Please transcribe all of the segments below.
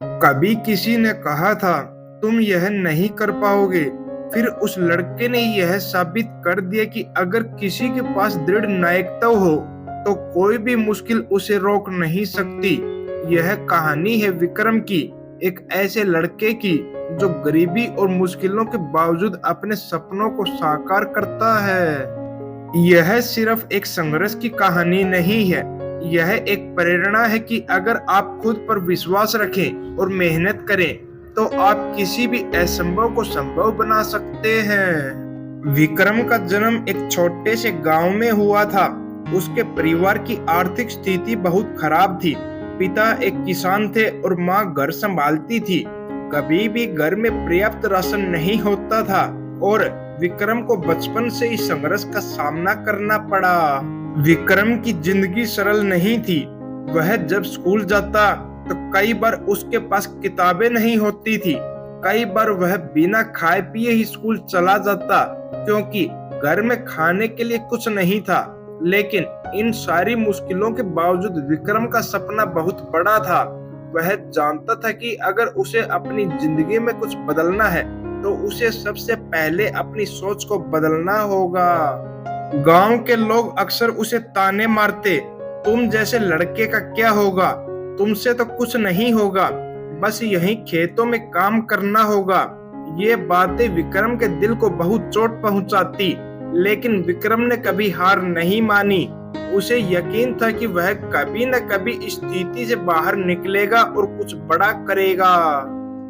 कभी किसी ने कहा था तुम यह नहीं कर पाओगे। फिर उस लड़के ने यह साबित कर दिया कि अगर किसी के पास दृढ़ नेतृत्व हो तो कोई भी मुश्किल उसे रोक नहीं सकती। यह कहानी है विक्रम की, एक ऐसे लड़के की जो गरीबी और मुश्किलों के बावजूद अपने सपनों को साकार करता है। यह सिर्फ एक संघर्ष की कहानी नहीं है, यह एक प्रेरणा है कि अगर आप खुद पर विश्वास रखें और मेहनत करें तो आप किसी भी असंभव को संभव बना सकते हैं। विक्रम का जन्म एक छोटे से गांव में हुआ था। उसके परिवार की आर्थिक स्थिति बहुत खराब थी। पिता एक किसान थे और माँ घर संभालती थी। कभी भी घर में पर्याप्त राशन नहीं होता था और विक्रम को बचपन से ही संघर्ष का सामना करना पड़ा। विक्रम की जिंदगी सरल नहीं थी। वह जब स्कूल जाता तो कई बार उसके पास किताबें नहीं होती थी। कई बार वह बिना खाए पिए ही स्कूल चला जाता क्योंकि घर में खाने के लिए कुछ नहीं था। लेकिन इन सारी मुश्किलों के बावजूद विक्रम का सपना बहुत बड़ा था। वह जानता था कि अगर उसे अपनी जिंदगी में कुछ बदलना है तो उसे सबसे पहले अपनी सोच को बदलना होगा। गांव के लोग अक्सर उसे ताने मारते, तुम जैसे लड़के का क्या होगा, तुमसे तो कुछ नहीं होगा, बस यहीं खेतों में काम करना होगा। ये बातें विक्रम के दिल को बहुत चोट पहुंचाती, लेकिन विक्रम ने कभी हार नहीं मानी। उसे यकीन था कि वह कभी न कभी इस स्थिति से बाहर निकलेगा और कुछ बड़ा करेगा।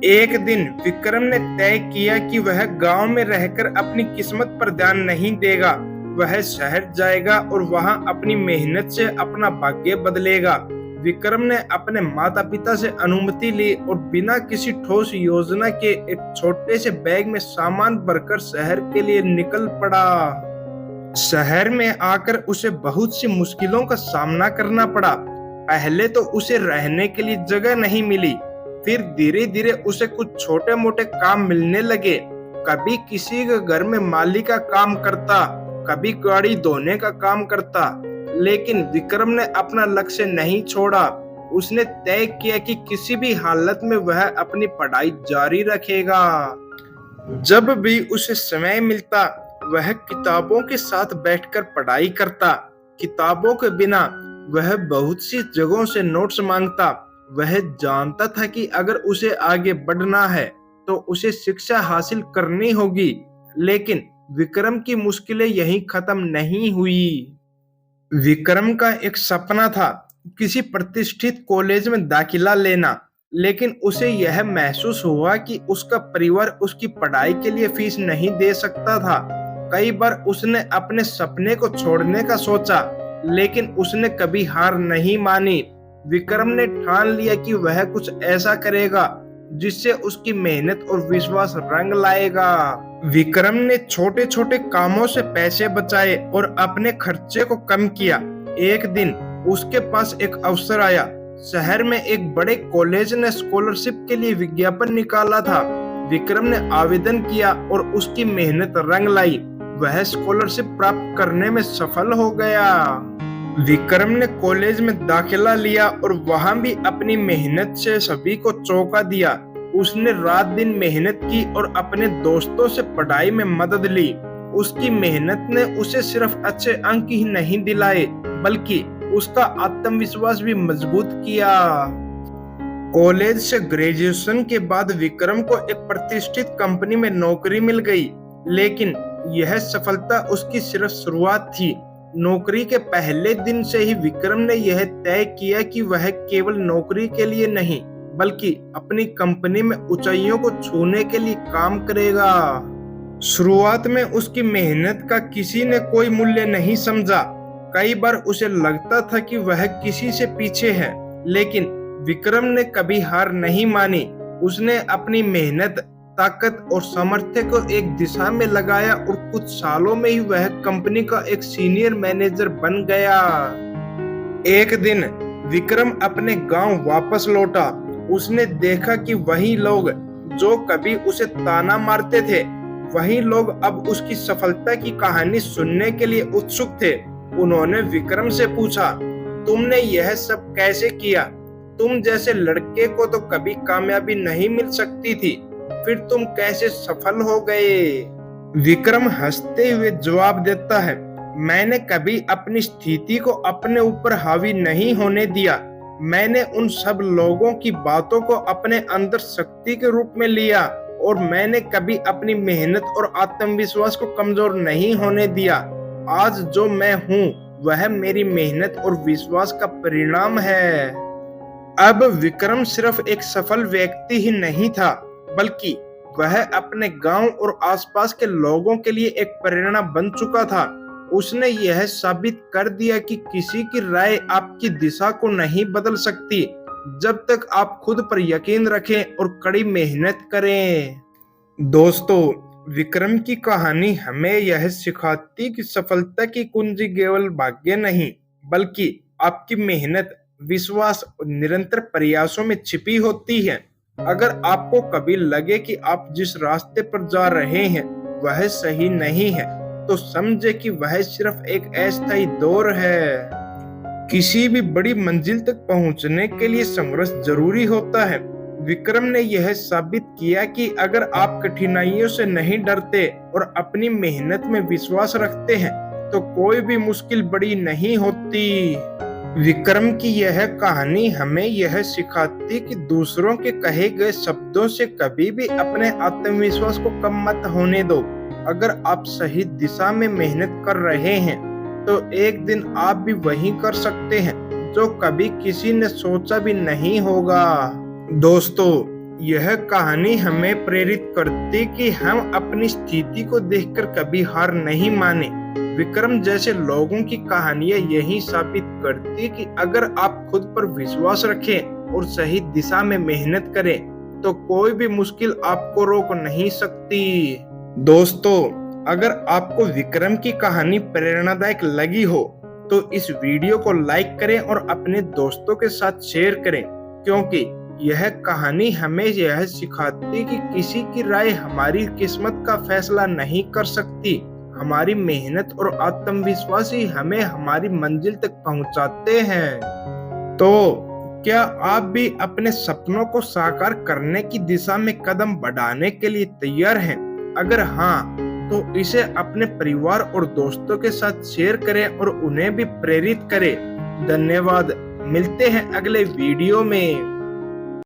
एक दिन विक्रम ने तय किया कि वह गांव में रहकर अपनी किस्मत पर ध्यान नहीं देगा। वह शहर जाएगा और वहां अपनी मेहनत से अपना भाग्य बदलेगा। विक्रम ने अपने माता पिता से अनुमति ली और बिना किसी ठोस योजना के एक छोटे से बैग में सामान भरकर शहर के लिए निकल पड़ा। शहर में आकर उसे बहुत सी मुश्किलों का सामना करना पड़ा। पहले तो उसे रहने के लिए जगह नहीं मिली। फिर धीरे धीरे उसे कुछ छोटे मोटे काम मिलने लगे। कभी किसी के घर में माली का काम करता, कभी गाड़ी धोने का काम करता। लेकिन विक्रम ने अपना लक्ष्य नहीं छोड़ा। उसने तय किया कि किसी भी हालत में वह अपनी पढ़ाई जारी रखेगा। जब भी उसे समय मिलता वह किताबों के साथ बैठकर पढ़ाई करता। किताबों के बिना वह बहुत सी जगहों से नोट्स मांगता। वह जानता था कि अगर उसे आगे बढ़ना है तो उसे शिक्षा हासिल करनी होगी। लेकिन विक्रम की मुश्किलें यहीं खत्म नहीं हुई। विक्रम का एक सपना था किसी प्रतिष्ठित कॉलेज में दाखिला लेना, लेकिन उसे यह महसूस हुआ कि उसका परिवार उसकी पढ़ाई के लिए फीस नहीं दे सकता था। कई बार उसने अपने सपने को छोड़ने का सोचा, लेकिन उसने कभी हार नहीं मानी। विक्रम ने ठान लिया कि वह कुछ ऐसा करेगा जिससे उसकी मेहनत और विश्वास रंग लाएगा। विक्रम ने छोटे छोटे कामों से पैसे बचाए और अपने खर्चे को कम किया। एक दिन उसके पास एक अवसर आया। शहर में एक बड़े कॉलेज ने स्कॉलरशिप के लिए विज्ञापन निकाला था। विक्रम ने आवेदन किया और उसकी मेहनत रंग लाई। वह स्कॉलरशिप प्राप्त करने में सफल हो गया। विक्रम ने कॉलेज में दाखिला लिया और वहां भी अपनी मेहनत से सभी को चौंका दिया। उसने रात दिन मेहनत की और अपने दोस्तों से पढ़ाई में मदद ली। उसकी मेहनत ने उसे सिर्फ अच्छे अंक ही नहीं दिलाए, बल्कि उसका आत्मविश्वास भी मजबूत किया। कॉलेज से ग्रेजुएशन के बाद विक्रम को एक प्रतिष्ठित कंपनी में नौकरी मिल गई, लेकिन यह सफलता उसकी सिर्फ शुरुआत थी। नौकरी के पहले दिन से ही विक्रम ने यह तय किया कि वह केवल नौकरी के लिए नहीं, बल्कि अपनी कंपनी में ऊंचाइयों को छूने के लिए काम करेगा। शुरुआत में उसकी मेहनत का किसी ने कोई मूल्य नहीं समझा। कई बार उसे लगता था कि वह किसी से पीछे है, लेकिन विक्रम ने कभी हार नहीं मानी। उसने अपनी मेहनत, ताकत और सामर्थ्य को एक दिशा में लगाया और कुछ सालों में ही वह कंपनी का एक सीनियर मैनेजर बन गया। एक दिन विक्रम अपने गांव वापस लौटा। उसने देखा कि वही लोग जो कभी उसे ताना मारते थे, वही लोग अब उसकी सफलता की कहानी सुनने के लिए उत्सुक थे। उन्होंने विक्रम से पूछा, तुमने यह सब कैसे किया? तुम जैसे लड़के को तो कभी कामयाबी नहीं मिल सकती थी, फिर तुम कैसे सफल हो गए? विक्रम हंसते हुए जवाब देता है, मैंने कभी अपनी स्थिति को अपने ऊपर हावी नहीं होने दिया। मैंने उन सब लोगों की बातों को अपने अंदर शक्ति के रूप में लिया और मैंने कभी अपनी मेहनत और आत्मविश्वास को कमजोर नहीं होने दिया। आज जो मैं हूँ वह मेरी मेहनत और विश्वास का परिणाम है। अब विक्रम सिर्फ एक सफल व्यक्ति ही नहीं था, बल्कि वह अपने गांव और आसपास के लोगों के लिए एक प्रेरणा बन चुका था। उसने यह साबित कर दिया कि किसी की राय आपकी दिशा को नहीं बदल सकती, जब तक आप खुद पर यकीन रखें और कड़ी मेहनत करें। दोस्तों, विक्रम की कहानी हमें यह सिखाती कि सफलता की कुंजी केवल भाग्य नहीं, बल्कि आपकी मेहनत, विश्वास और निरंतर प्रयासों में छिपी होती है। अगर आपको कभी लगे कि आप जिस रास्ते पर जा रहे हैं वह सही नहीं है, तो समझे कि वह सिर्फ एक अस्थायी दौर है। किसी भी बड़ी मंजिल तक पहुंचने के लिए संघर्ष जरूरी होता है। विक्रम ने यह साबित किया कि अगर आप कठिनाइयों से नहीं डरते और अपनी मेहनत में विश्वास रखते हैं, तो कोई भी मुश्किल बड़ी नहीं होती। विक्रम की यह कहानी हमें यह सिखाती कि दूसरों के कहे गए शब्दों से कभी भी अपने आत्मविश्वास को कम मत होने दो। अगर आप सही दिशा में मेहनत कर रहे हैं, तो एक दिन आप भी वही कर सकते हैं जो कभी किसी ने सोचा भी नहीं होगा। दोस्तों, यह कहानी हमें प्रेरित करती कि हम अपनी स्थिति को देखकर कभी हार नहीं माने। विक्रम जैसे लोगों की कहानियां यही साबित करती कि अगर आप खुद पर विश्वास रखें और सही दिशा में मेहनत करें, तो कोई भी मुश्किल आपको रोक नहीं सकती। दोस्तों, अगर आपको विक्रम की कहानी प्रेरणादायक लगी हो, तो इस वीडियो को लाइक करें और अपने दोस्तों के साथ शेयर करें, क्योंकि यह कहानी हमें यह सिखाती कि किसी की राय हमारी किस्मत का फैसला नहीं कर सकती। हमारी मेहनत और आत्मविश्वास ही हमें हमारी मंजिल तक पहुंचाते हैं। तो क्या आप भी अपने सपनों को साकार करने की दिशा में कदम बढ़ाने के लिए तैयार हैं? अगर हाँ, तो इसे अपने परिवार और दोस्तों के साथ शेयर करें और उन्हें भी प्रेरित करें। धन्यवाद। मिलते हैं अगले वीडियो में।